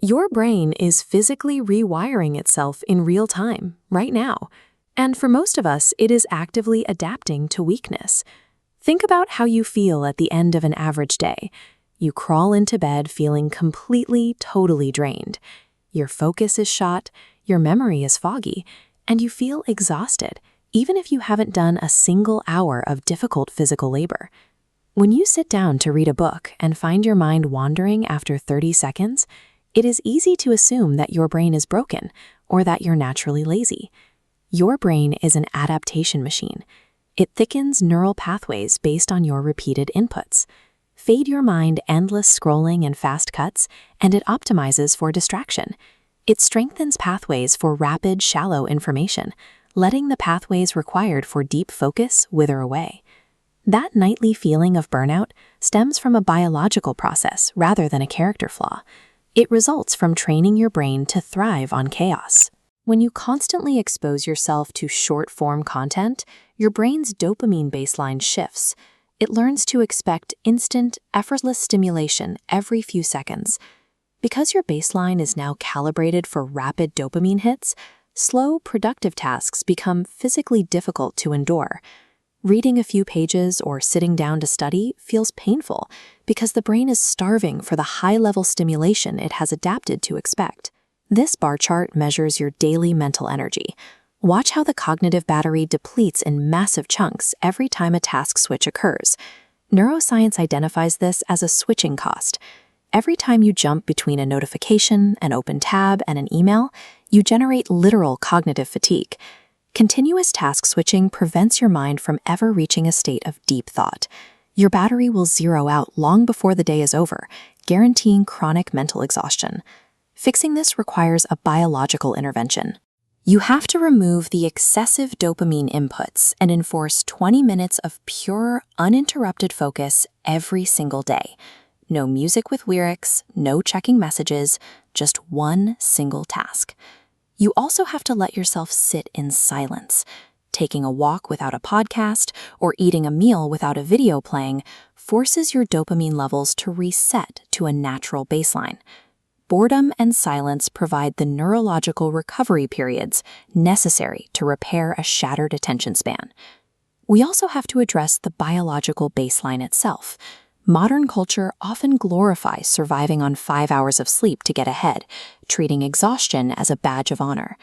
Your brain is physically rewiring itself in real time, right now. And for most of us, it is actively adapting to weakness. Think about how you feel at the end of an average day. You crawl into bed feeling completely, totally drained. Your focus is shot, your memory is foggy, and you feel exhausted, even if you haven't done a single hour of difficult physical labor. When you sit down to read a book and find your mind wandering after 30 seconds, it is easy to assume that your brain is broken or that you're naturally lazy. Your brain is an adaptation machine. It thickens neural pathways based on your repeated inputs. Fade your mind endless scrolling and fast cuts, and it optimizes for distraction. It strengthens pathways for rapid, shallow information, letting the pathways required for deep focus wither away. That nightly feeling of burnout stems from a biological process rather than a character flaw. It results from training your brain to thrive on chaos. When you constantly expose yourself to short-form content, your brain's dopamine baseline shifts. It learns to expect instant, effortless stimulation every few seconds. Because your baseline is now calibrated for rapid dopamine hits, slow, productive tasks become physically difficult to endure. Reading a few pages or sitting down to study feels painful because the brain is starving for the high-level stimulation it has adapted to expect. This bar chart measures your daily mental energy. Watch how the cognitive battery depletes in massive chunks every time a task switch occurs. Neuroscience identifies this as a switching cost. Every time you jump between a notification, an open tab, and an email, you generate literal cognitive fatigue. Continuous task switching prevents your mind from ever reaching a state of deep thought. Your battery will zero out long before the day is over, guaranteeing chronic mental exhaustion. Fixing this requires a biological intervention. You have to remove the excessive dopamine inputs and enforce 20 minutes of pure, uninterrupted focus every single day. No music with lyrics, no checking messages, just one single task. You also have to let yourself sit in silence. Taking a walk without a podcast or eating a meal without a video playing forces your dopamine levels to reset to a natural baseline. Boredom and silence provide the neurological recovery periods necessary to repair a shattered attention span. We also have to address the biological baseline itself. Modern culture often glorifies surviving on 5 hours of sleep to get ahead, treating exhaustion as a badge of honor.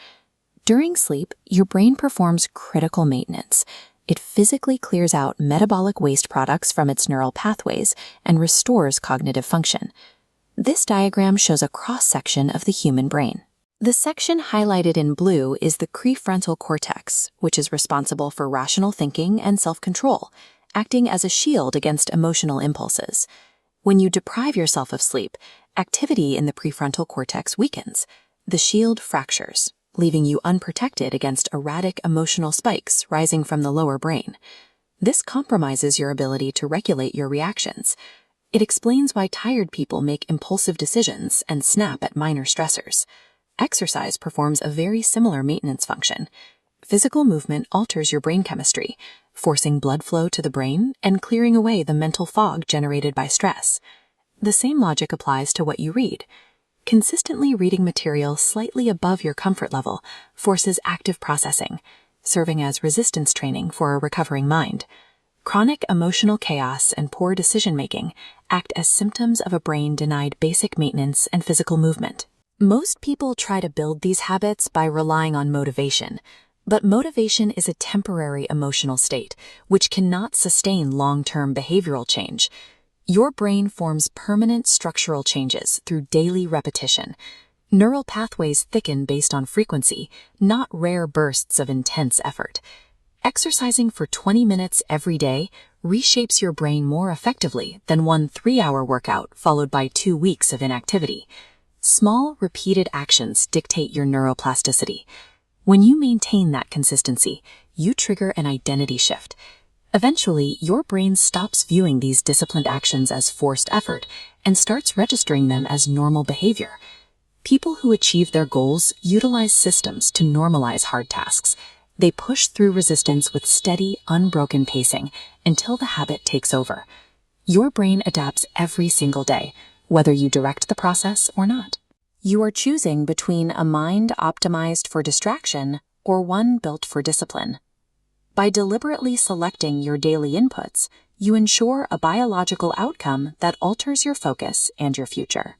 During sleep, your brain performs critical maintenance. It physically clears out metabolic waste products from its neural pathways and restores cognitive function. This diagram shows a cross-section of the human brain. The section highlighted in blue is the prefrontal cortex, which is responsible for rational thinking and self-control, acting as a shield against emotional impulses. When you deprive yourself of sleep, activity in the prefrontal cortex weakens. The shield fractures, leaving you unprotected against erratic emotional spikes rising from the lower brain. This compromises your ability to regulate your reactions. It explains why tired people make impulsive decisions and snap at minor stressors. Exercise performs a very similar maintenance function. Physical movement alters your brain chemistry, forcing blood flow to the brain and clearing away the mental fog generated by stress. The same logic applies to what you read. Consistently reading material slightly above your comfort level forces active processing, serving as resistance training for a recovering mind. Chronic emotional chaos and poor decision-making act as symptoms of a brain denied basic maintenance and physical movement. Most people try to build these habits by relying on motivation, but motivation is a temporary emotional state, which cannot sustain long-term behavioral change. Your brain forms permanent structural changes through daily repetition. Neural pathways thicken based on frequency, not rare bursts of intense effort. Exercising for 20 minutes every day reshapes your brain more effectively than one 3-hour workout followed by 2 weeks of inactivity. Small, repeated actions dictate your neuroplasticity. When you maintain that consistency, you trigger an identity shift. Eventually, your brain stops viewing these disciplined actions as forced effort and starts registering them as normal behavior. People who achieve their goals utilize systems to normalize hard tasks. They push through resistance with steady, unbroken pacing until the habit takes over. Your brain adapts every single day, whether you direct the process or not. You are choosing between a mind optimized for distraction or one built for discipline. By deliberately selecting your daily inputs, you ensure a biological outcome that alters your focus and your future.